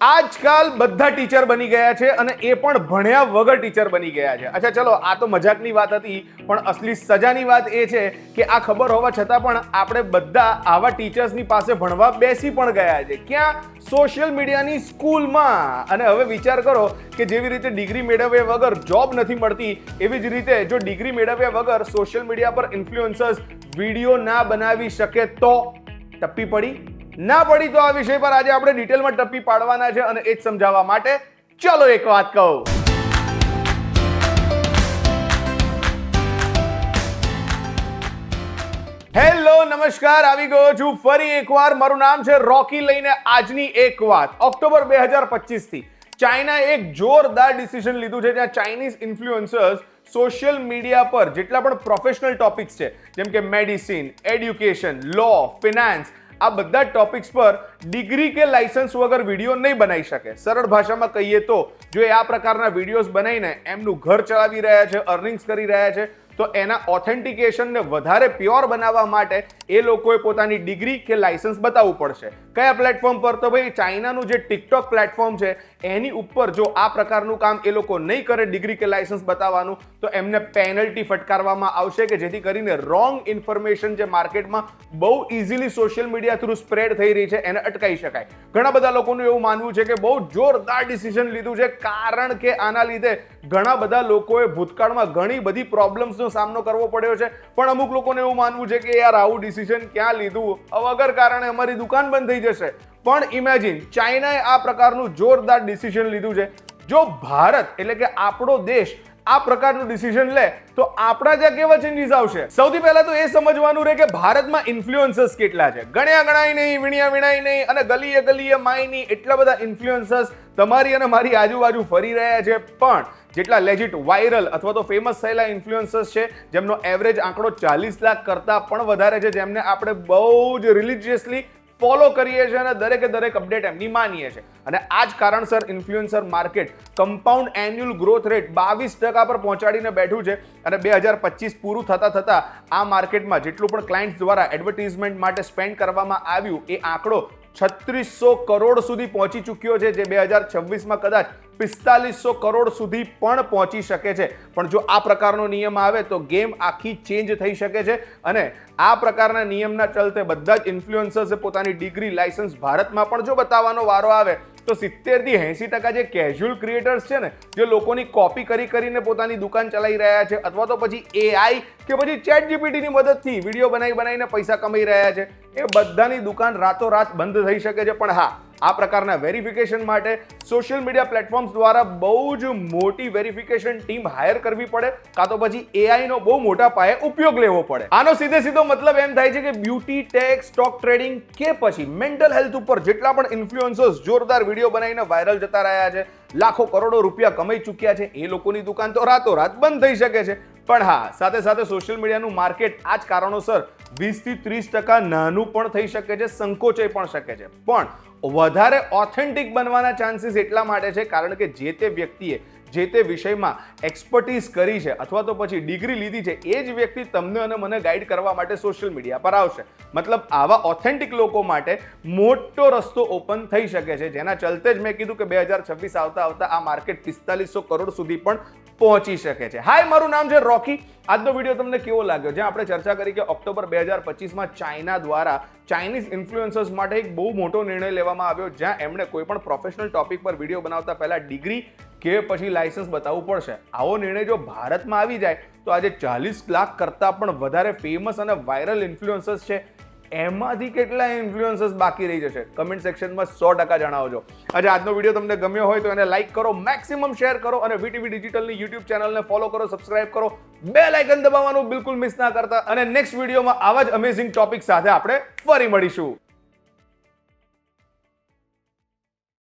આજકાલ બધા ટીચર બની ગયા છે અને એ પણ ભણ્યા વગર ટીચર બની ગયા છે. અચ્છા ચલો, આ તો મજાકની વાત હતી, પણ અસલી સજાની વાત એ છે કે આ ખબર હોવા છતાં પણ આપણે બધા આવા ટીચર્સની પાસે ભણવા બેસી પણ ગયા છે. ક્યાં? સોશિયલ મીડિયાની સ્કૂલમાં. અને હવે વિચાર કરો કે જેવી રીતે ડિગ્રી મેળવ્યા વગર જોબ નથી મળતી, એવી જ રીતે જો ડિગ્રી મેળવ્યા વગર સોશિયલ મીડિયા પર ઇન્ફ્લુએન્સર્સ વિડીયો ના બનાવી શકે તો ટપ્પી પડી ના પડી. તો આ વિષય પર આજે આપણે ડિટેલમાં ટપ્પી પાડવાના છે અને એ જ સમજાવવા માટે ચલો એક વાત કહું. હેલો નમસ્કાર, આવી ગયો છું ફરી એકવાર. મારું નામ છે રોકી. લઈને આજની એક વાત. ઓક્ટોબર 2025 થી ચાઇનાએ એક જોરદાર ડિસિઝન લીધું છે, જ્યાં ચાઇનીઝ ઇન્ફ્લુએન્સર્સ સોશિયલ મીડિયા પર જેટલા પણ પ્રોફેશનલ ટોપિક્સ છે, જેમ કે મેડિસિન, એડ્યુકેશન, લો, ફિનાન્સ, આ બધા ટોપિક્સ પર ડિગ્રી કે લાયસન્સ વગર વિડીયો નહીં બનાવી શકે. સરળ ભાષામાં કહીએ તો જો એ આ પ્રકારના વિડીયોઝ બનાવીને એમનું ઘર ચલાવી રહ્યા છે, અર્નિંગ્સ કરી રહ્યા છે, તો એના ઓથેન્ટિકેશનને વધારે પ્યોર બનાવવા માટે એ લોકોએ પોતાની ડિગ્રી કે લાયસન્સ બતાવવું પડશે. કયા પ્લેટફોર્મ પર? તો ભાઈ ચાઇનાનું જે ટિકટોક પ્લેટફોર્મ છે એની ઉપર જો આ પ્રકારનું કામ એ લોકો નહીં કરે, ડિગ્રી કે લાયસન્સ બતાવવાનું, તો એમને પેનલ્ટી ફટકારવામાં આવશે કે જેથી કરીને રોંગ ઇન્ફોર્મેશન જે માર્કેટમાં બહુ easily social media through spread થઈ રહી છે એને અટકાવી શકાય. ઘણા બધા લોકોનું એવું માનવું છે કે બહુ જોરદાર ડિસિઝન લીધું છે, કારણ કે આના લીધે ઘણા બધા લોકોએ ભૂતકાળમાં ઘણી બધી પ્રોબ્લેમ્સનો સામનો કરવો પડ્યો છે. પણ અમુક લોકોને એવું માનવું છે કે યાર આવું ડિસિઝન ક્યાં લીધું, વગર કારણે અમારી દુકાન બંધ થઈ જશે. પણ ઇમેજિન, ચાઇનાએ આ પ્રકારનું જોરદાર ડિસિઝન લીધું છે. જો ભારત એટલે કે આપણો દેશ આ પ્રકારનું ડિસિઝન લે તો આપણા ત્યાં કેવા ચેન્જીસ આવશે? સૌથી પહેલા તો એ સમજવાનું રહે કે ભારતમાં ઇન્ફ્લુએન્સર્સ કેટલા છે. ગણાય નહીં, વિણાય નહીં, અને ગલીએ ગલીએ માય નહીં, એટલા બધા ઇન્ફ્લુએન્સર્સ તમારી અને મારી આજુબાજુ ફરી રહ્યા છે. પણ જેટલા લેજિટ વાયરલ અથવા તો ફેમસ થયેલા ઇન્ફ્લુએન્સર્સ છે, જેમનો એવરેજ આંકડો 40 લાખ કરતા પણ વધારે છે, જેમને આપણે બહુ જ રિલિજિયસલી ફોલો કરીએ છીએ અને દરેક અપડેટ એમની માનીએ છીએ. અને આ જ કારણસર influencer market compound annual growth rate 22% પર પહોંચાડીને બેઠું છે. અને 2025 પૂરું થતા આ માર્કેટમાં જેટલું પણ ક્લાયન્ટ્સ દ્વારા એડવર્ટાઇઝમેન્ટ માટે સ્પેન્ડ કરવામાં આવ્યું એ આંકડો 3600 કરોડ સુધી પહોંચી ચૂક્યો છે, જે 2026માં કદાચ 4500 કરોડ સુધી પણ પહોંચી શકે છે. પણ જો આ પ્રકારનો નિયમ આવે તો ગેમ આખી ચેન્જ થઈ શકે છે. અને આ પ્રકારના નિયમના ચલતે બધા જ ઇન્ફ્લુએન્સર્સે પોતાની ડિગ્રી, લાયસન્સ ભારતમાં પણ જો બતાવવાનો વારો આવે તો 70 થી 80% જે કેઝ્યુઅલ ક્રિએટર્સ છે ને, જે લોકોની કોપી કરીને પોતાની દુકાન ચલાવી રહ્યા છે, અથવા તો પછી એઆઈ કે પછી ચેટ જીપીટીની મદદથી વિડીયો બનાવીને પૈસા કમાઈ રહ્યા છે, એ બધાની દુકાન રાતોરાત બંધ થઈ શકે છે. પણ હા, આ પ્રકારના વેરિફિકેશન માટે સોશિયલ મીડિયા પ્લેટફોર્મ્સ દ્વારા બહુ જ મોટી વેરિફિકેશન ટીમ હાયર કરવી પડે, કાં તો પછી એઆઈનો બહુ મોટા પાયે ઉપયોગ લેવો પડે. આનો સીધો મતલબ એમ થાય છે કે બ્યુટી, ટેક, સ્ટોક ટ્રેડિંગ કે પછી મેન્ટલ હેલ્થ ઉપર જેટલા પણ ઇન્ફ્લુએન્સર્સ જોરદાર વિડીયો બનાવીને વાયરલ જતા રહ્યા છે, લાખો કરોડો રૂપિયા કમાઈ ચૂક્યા છે, એ લોકોની દુકાન તો રાતોરાત બંધ થઈ શકે છે. પણ હા, સાથે સોશિયલ મીડિયાનું માર્કેટ આ જ કારણોસર 20 થી 30% નાનું પણ થઈ શકે છે, સંકોચાઈ પણ શકે છે. પણ વધારે ઓથેન્ટિક બનવાના ચાન્સીસ એટલા માટે છે કારણ કે જે તે વ્યક્તિએ જે તે વિષયમાં એક્સપર્ટીઝ કરી છે અથવા તો પછી ડિગ્રી લીધી છે, એ જ વ્યક્તિ તમને અને મને ગાઈડ કરવા માટે સોશિયલ મીડિયા પર આવશે. મતલબ આવા ઓથેન્ટિક લોકો માટે મોટો રસ્તો ઓપન થઈ શકે છે, જેના ચલતે જ મેં કીધું કે 2026 આવતા આ માર્કેટ 4500 કરોડ સુધી પણ પહોંચી શકે છે. હાય, મારું નામ છે રોકી. આજનો વિડીયો તમને કેવો લાગ્યો? જ્યાં આપણે ચર્ચા કરી કે ઓક્ટોબર 2025માં ચાઇના દ્વારા ચાઇનીઝ ઇન્ફ્લુએન્સર્સ માટે એક બહુ મોટો નિર્ણય લેવામાં આવ્યો, જ્યાં એમણે કોઈ પણ પ્રોફેશનલ ટોપિક પર વિડીયો બનાવતા પહેલા ડિગ્રી કે પછી લાયસન્સ બતાવવું પડશે. આવો નિર્ણય જો ભારતમાં આવી જાય તો આજે 40 લાખ કરતાં પણ વધારે ફેમસ અને વાયરલ ઇન્ફ્લુએન્સર્સ છે, એમાંથી કેટલા ઇન્ફ્લુએન્સર્સ બાકી રહી જશે? કમેન્ટ સેક્શનમાં 100% જણાવજો. આજે આજનો વિડીયો તમને ગમ્યો હોય તો એને લાઈક કરો, મેક્સિમમ શેર કરો, અને વીટીવી ડિજિટલની યુટ્યુબ ચેનલને ફોલો કરો, સબસ્ક્રાઇબ કરો, બેલ આઇકન દબાવવાનું બિલકુલ મિસ ના કરતા. અને નેક્સ્ટ વિડીયોમાં આવા જ અમેઝિંગ ટોપિક સાથે આપણે ફરી મળીશું.